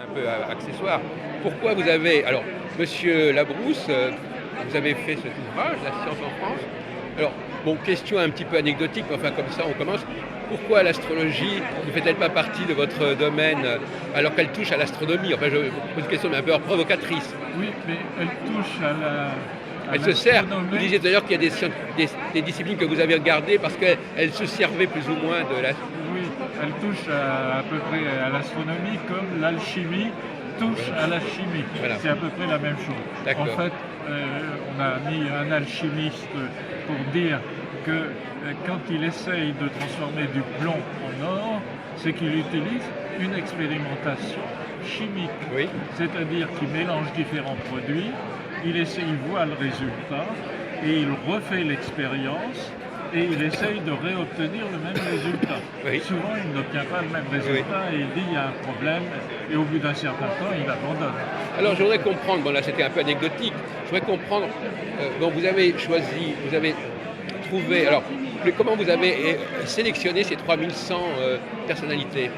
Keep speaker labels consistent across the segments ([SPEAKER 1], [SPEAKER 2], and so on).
[SPEAKER 1] Un peu accessoire. Pourquoi vous avez... Alors, Monsieur Labrousse, vous avez fait cet ouvrage, La science en France. Alors, bon, question un petit peu anecdotique, mais enfin comme ça on commence. Pourquoi l'astrologie ne fait-elle pas partie de votre domaine alors qu'elle touche à l'astronomie? Enfin, je pose une question mais un peu provocatrice.
[SPEAKER 2] Oui, mais elle touche à
[SPEAKER 1] Elle se sert, vous
[SPEAKER 2] l'astronomie.
[SPEAKER 1] disiez d'ailleurs qu'il y a des disciplines que vous avez regardées parce qu'elles se servaient plus ou moins de la...
[SPEAKER 2] Oui, elle touche à peu près à l'astronomie comme l'alchimie touche à la chimie.
[SPEAKER 1] Voilà.
[SPEAKER 2] C'est à peu près la même chose. En
[SPEAKER 1] D'accord.
[SPEAKER 2] fait, on a mis un alchimiste pour dire que quand il essaye de transformer du plomb en or, c'est qu'il utilise une expérimentation chimique.
[SPEAKER 1] Oui.
[SPEAKER 2] C'est-à-dire qu'il mélange différents produits, il voit le résultat et il refait l'expérience et il essaye de réobtenir le même résultat.
[SPEAKER 1] Oui.
[SPEAKER 2] Souvent, il n'obtient pas le même résultat et il dit il y a un problème et au bout d'un certain temps, il abandonne.
[SPEAKER 1] Alors je voudrais comprendre, bon là c'était un peu anecdotique, je voudrais comprendre, bon vous avez choisi, vous avez trouvé, alors comment vous avez sélectionné ces 3100 personnalités?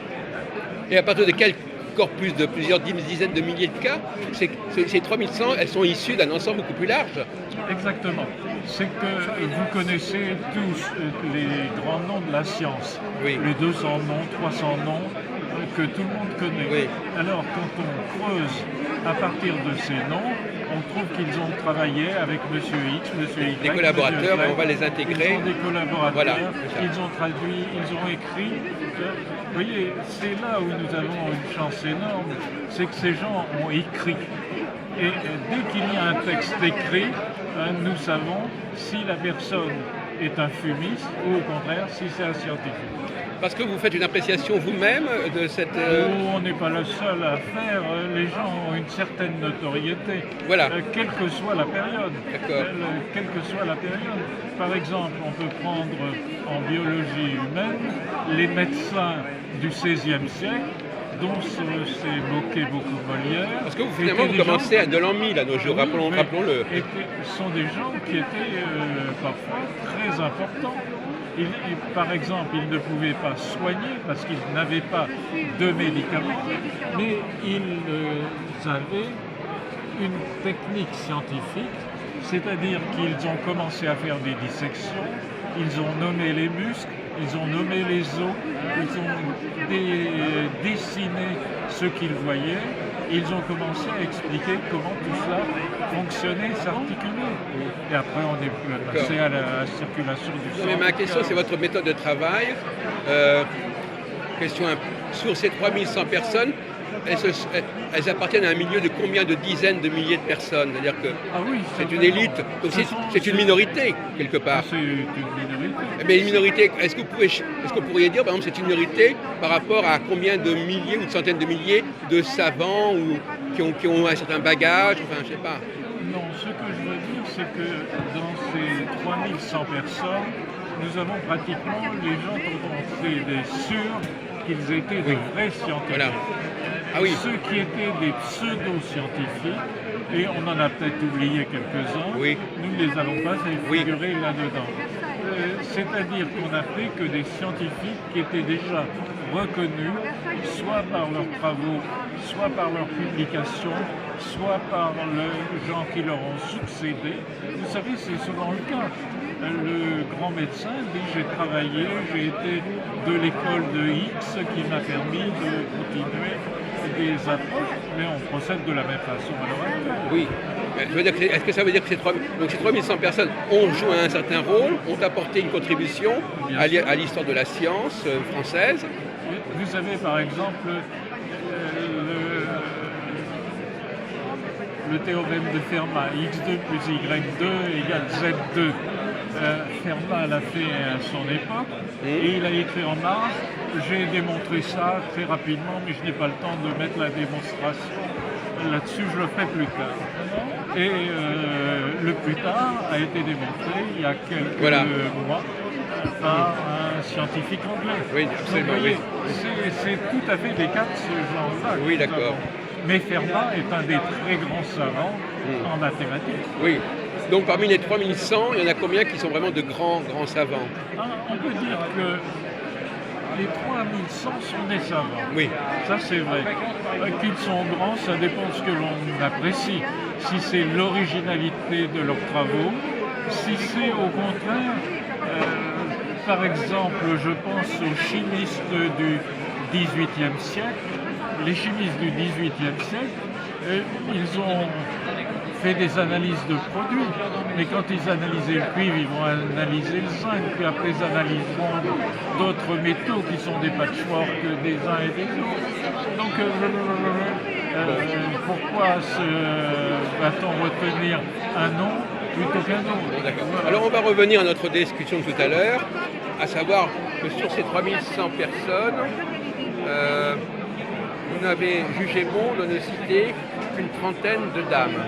[SPEAKER 1] Et à partir de quel corpus de plusieurs dizaines de milliers de cas, ces 3100, elles sont issues d'un ensemble beaucoup plus large?
[SPEAKER 2] Exactement. C'est que vous connaissez tous les grands noms de la science,
[SPEAKER 1] Oui.
[SPEAKER 2] les 200 noms, 300 noms que tout le monde connaît.
[SPEAKER 1] Oui.
[SPEAKER 2] Alors quand on creuse à partir de ces noms, on trouve qu'ils ont travaillé avec Monsieur X, Monsieur Y.
[SPEAKER 1] Des collaborateurs,
[SPEAKER 2] Monsieur Y.
[SPEAKER 1] on va les intégrer.
[SPEAKER 2] Ils ont des collaborateurs,
[SPEAKER 1] Voilà,
[SPEAKER 2] ils ont traduit, ils ont écrit. Vous voyez, c'est là où nous avons une chance énorme, c'est que ces gens ont écrit. Et dès qu'il y a un texte écrit, nous savons si la personne est un fumiste ou au contraire si c'est un scientifique.
[SPEAKER 1] Parce que vous faites une appréciation vous-même de cette...
[SPEAKER 2] On n'est pas le seul à faire, les gens ont une certaine notoriété,
[SPEAKER 1] Voilà.
[SPEAKER 2] Quelle que soit la période.
[SPEAKER 1] D'accord.
[SPEAKER 2] Quelle que soit la période. Par exemple, on peut prendre en biologie humaine les médecins du XVIe siècle, dont s'est moqué beaucoup Molière.
[SPEAKER 1] Parce que finalement vous commencez à de l'an 1000 à nos jours,
[SPEAKER 2] Oui,
[SPEAKER 1] rappelons-le.
[SPEAKER 2] Ce sont des gens qui étaient parfois très importants. Par exemple, ils ne pouvaient pas soigner parce qu'ils n'avaient pas de médicaments, mais ils avaient une technique scientifique, c'est-à-dire qu'ils ont commencé à faire des dissections, ils ont nommé les muscles, ils ont nommé les os, ils ont dessiné ce qu'ils voyaient, ils ont commencé à expliquer comment tout cela fonctionnait, s'articulait. Et après, on est passé à la circulation du sang.
[SPEAKER 1] Mais ma question, c'est votre méthode de travail. Question sur ces 3100 personnes, elles appartiennent à un milieu de combien de dizaines de milliers de personnes? C'est-à-dire que c'est une élite, donc c'est une minorité, quelque part.
[SPEAKER 2] C'est une minorité.
[SPEAKER 1] Mais une minorité, est-ce que vous pourriez dire, par exemple, c'est une minorité par rapport à combien de milliers ou de centaines de milliers de savants ou qui ont un certain bagage, enfin, je sais pas.
[SPEAKER 2] Non, ce que je veux dire, c'est que dans ces 3100 personnes, nous avons pratiquement les gens dont on était sûrs qu'ils étaient de vrais scientifiques.
[SPEAKER 1] Voilà. Ah oui.
[SPEAKER 2] Ceux qui étaient des pseudo-scientifiques, et on en a peut-être oublié quelques-uns,
[SPEAKER 1] oui.
[SPEAKER 2] Nous ne les avons pas figurés là-dedans. C'est-à-dire qu'on n'a fait que des scientifiques qui étaient déjà reconnus, soit par leurs travaux, soit par leurs publications, soit par les gens qui leur ont succédé. Vous savez, c'est souvent le cas. Le grand médecin dit j'ai travaillé, j'ai été de l'école de X qui m'a permis de continuer des approches, mais on procède de la même façon à l'heure actuelle.
[SPEAKER 1] Oui. Est-ce que ça veut dire que ces 3100 personnes ont joué un certain rôle, ont apporté une contribution à l'histoire de la science française?
[SPEAKER 2] Vous avez par exemple le théorème de Fermat, x2 plus y2 égale z2. Fermat l'a fait à son époque et il a écrit en marge « J'ai démontré ça très rapidement, mais je n'ai pas le temps de mettre la démonstration là-dessus, je le ferai plus tard. » Et le plus tard a été démontré il y a quelques mois par un scientifique anglais.
[SPEAKER 1] Oui, absolument.
[SPEAKER 2] Donc, c'est tout à fait des cas de ce genre-là.
[SPEAKER 1] Oui, d'accord.
[SPEAKER 2] Mais Fermat est un des très grands savants en mathématiques.
[SPEAKER 1] Oui. Donc parmi les 3100, il y en a combien qui sont vraiment de grands savants?
[SPEAKER 2] On peut dire que les 3100 sont des savants.
[SPEAKER 1] Oui.
[SPEAKER 2] Ça, c'est vrai. Qu'ils sont grands, ça dépend de ce que l'on apprécie. Si c'est l'originalité de leurs travaux, si c'est au contraire, par exemple, je pense aux chimistes du XVIIIe siècle. Les chimistes du XVIIIe siècle, ils ont fait des analyses de produits, mais quand ils analysaient le cuivre, ils vont analyser le zinc, puis après ils analyseront d'autres métaux qui sont des patchworks des uns et des autres. Donc pourquoi va-t-on retenir un nom plutôt qu'un autre?
[SPEAKER 1] D'accord. Alors on va revenir à notre discussion de tout à l'heure, à savoir que sur ces 3100 personnes, vous n'avez jugé bon de ne citer qu'une trentaine de dames,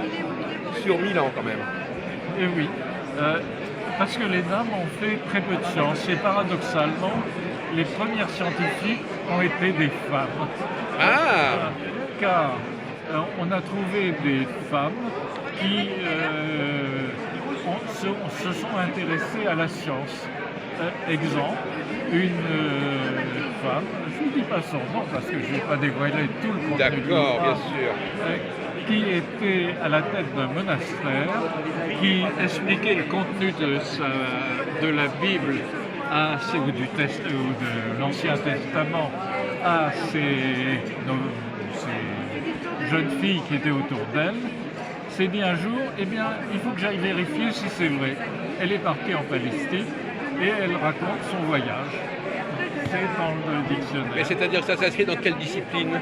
[SPEAKER 1] sur 1000 ans quand même.
[SPEAKER 2] Et oui, parce que les dames ont fait très peu de sciences et paradoxalement, les premières scientifiques ont été des femmes.
[SPEAKER 1] Ah,
[SPEAKER 2] Car on a trouvé des femmes qui se sont intéressées à la science. Exemple, une femme, je ne dis pas son nom parce que je ne vais pas dévoiler tout le contenu du
[SPEAKER 1] d'accord, bien
[SPEAKER 2] livre,
[SPEAKER 1] sûr.
[SPEAKER 2] qui était à la tête d'un monastère, qui expliquait le contenu de la Bible ou de l'Ancien Testament à ces jeunes filles qui étaient autour d'elle. C'est dit un jour, eh bien, il faut que j'aille vérifier si c'est vrai. Elle est partie en Palestine et elle raconte son voyage. C'est dans le dictionnaire.
[SPEAKER 1] Mais c'est-à-dire que ça s'inscrit dans quelle discipline?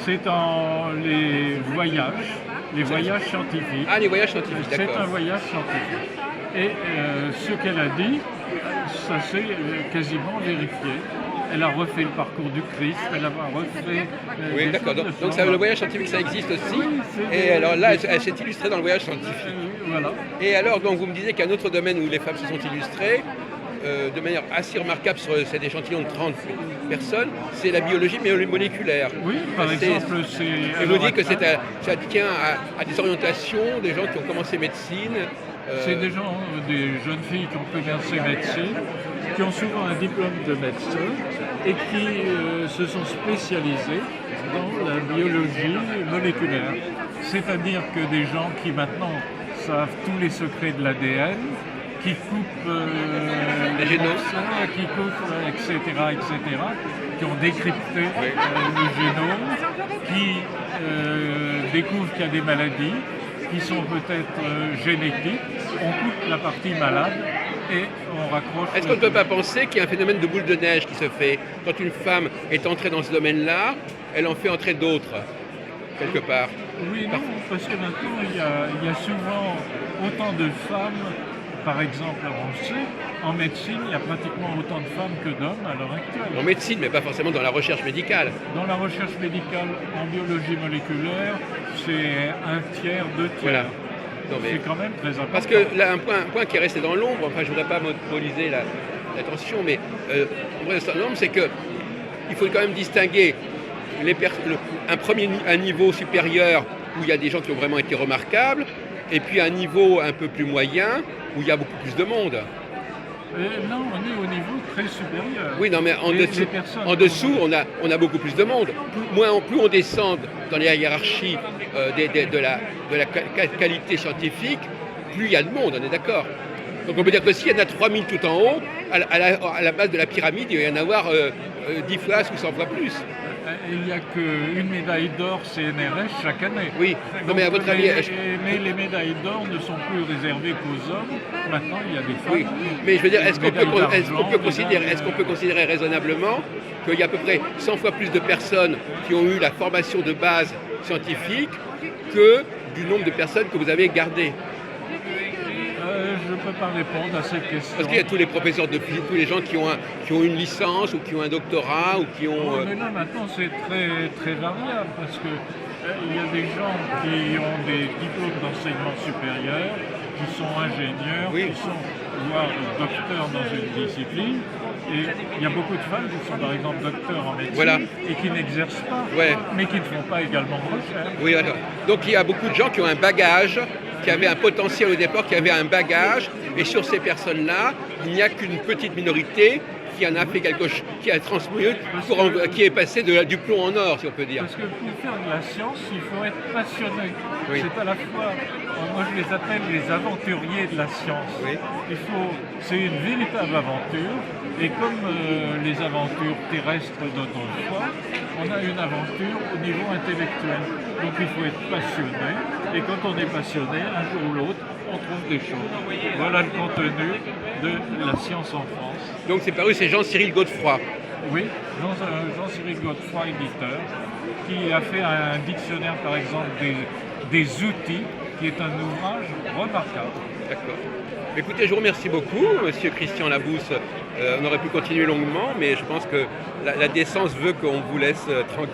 [SPEAKER 2] C'est dans les voyages scientifiques.
[SPEAKER 1] Ah, les voyages scientifiques,
[SPEAKER 2] C'est
[SPEAKER 1] d'accord.
[SPEAKER 2] un voyage scientifique. Et ce qu'elle a dit, ça s'est quasiment vérifié. Elle a refait le parcours du Christ, elle a refait...
[SPEAKER 1] Oui, d'accord. Donc ça, le voyage scientifique, ça existe aussi.
[SPEAKER 2] Oui,
[SPEAKER 1] Et alors là, elle s'est illustrée dans le voyage scientifique.
[SPEAKER 2] voilà.
[SPEAKER 1] Et alors, donc, vous me disiez qu'un autre domaine où les femmes se sont illustrées, de manière assez remarquable sur cet échantillon de 30 personnes, c'est la biologie moléculaire.
[SPEAKER 2] Oui, par exemple, c'est...
[SPEAKER 1] Et vous dites que ça tient à des orientations, des gens qui ont commencé médecine.
[SPEAKER 2] C'est des gens, des jeunes filles qui ont commencé médecine, qui ont souvent un diplôme de médecin et qui se sont spécialisés dans la biologie moléculaire. C'est-à-dire que des gens qui maintenant savent tous les secrets de l'ADN, qui coupent
[SPEAKER 1] les génomes,
[SPEAKER 2] qui coupent, etc., qui ont décrypté le génome, qui découvrent qu'il y a des maladies qui sont peut-être génétiques. On coupe la partie malade et on raccroche.
[SPEAKER 1] Est-ce qu'on ne peut pas penser qu'il y a un phénomène de boule de neige qui se fait? Quand une femme est entrée dans ce domaine-là, elle en fait entrer d'autres, quelque part.
[SPEAKER 2] Oui, non, parce que maintenant, il y a souvent autant de femmes, par exemple, on sait, en médecine, il y a pratiquement autant de femmes que d'hommes à l'heure actuelle.
[SPEAKER 1] En médecine, mais pas forcément dans la recherche médicale.
[SPEAKER 2] Dans la recherche médicale, en biologie moléculaire, c'est un tiers, deux tiers.
[SPEAKER 1] Voilà. Non, mais...
[SPEAKER 2] C'est quand même très important.
[SPEAKER 1] Parce que là, un point qui est resté dans l'ombre, enfin je ne voudrais pas monopoliser l'attention, mais dans l'ombre, c'est qu'il faut quand même distinguer un niveau supérieur où il y a des gens qui ont vraiment été remarquables, et puis un niveau un peu plus moyen où il y a beaucoup plus de monde.
[SPEAKER 2] Non, on est au niveau très supérieur.
[SPEAKER 1] Oui, non, mais en dessous on a beaucoup plus de monde. Plus on descend dans les hiérarchies de la qualité scientifique, plus il y a de monde, on est d'accord. Donc on peut dire que s'il y en a 3000 tout en haut, à la base de la pyramide, il va y en avoir 10 fois ou 100 fois plus.
[SPEAKER 2] Il n'y a qu'une médaille d'or CNRS chaque année.
[SPEAKER 1] Oui, non, mais à votre avis...
[SPEAKER 2] Mais les médailles d'or ne sont plus réservées qu'aux hommes. Maintenant, il y a des femmes.
[SPEAKER 1] Oui, mais je veux dire, est-ce qu'on peut considérer raisonnablement qu'il y a à peu près 100 fois plus de personnes qui ont eu la formation de base scientifique que du nombre de personnes que vous avez gardées?
[SPEAKER 2] Je ne peux pas répondre à cette question.
[SPEAKER 1] Parce qu'il y a tous les professeurs de physique, tous les gens qui ont une licence ou qui ont un doctorat ou qui ont...
[SPEAKER 2] Mais là maintenant c'est très, très variable parce que il y a des gens qui ont des diplômes d'enseignement supérieur, qui sont ingénieurs, qui sont voire docteurs dans une discipline. Et il y a beaucoup de femmes qui sont par exemple docteurs en médecine et qui n'exercent pas, mais qui ne font pas également de recherche.
[SPEAKER 1] Oui, d'accord. Donc il y a beaucoup de gens qui ont un bagage, qui avaient un potentiel au départ, qui avaient un bagage, et sur ces personnes-là, il n'y a qu'une petite minorité qui en a fait qui a transmis, qui est passé du plomb en or, si on peut dire.
[SPEAKER 2] Parce que pour faire de la science, il faut être passionné.
[SPEAKER 1] Oui.
[SPEAKER 2] C'est à la fois, moi je les appelle les aventuriers de la science.
[SPEAKER 1] Oui.
[SPEAKER 2] C'est une véritable aventure, et comme les aventures terrestres d'autrefois, on a une aventure au niveau intellectuel. Donc il faut être passionné, et quand on est passionné, un jour ou l'autre, on trouve des choses. Voilà le contenu de la science en France.
[SPEAKER 1] Donc c'est paru, c'est Jean-Cyril Godefroy.
[SPEAKER 2] Oui, Jean-Cyril Godefroy, éditeur, qui a fait un dictionnaire, par exemple, des outils, qui est un ouvrage remarquable.
[SPEAKER 1] D'accord. Écoutez, je vous remercie beaucoup, monsieur Christian Labousse. On aurait pu continuer longuement, mais je pense que la décence veut qu'on vous laisse tranquille.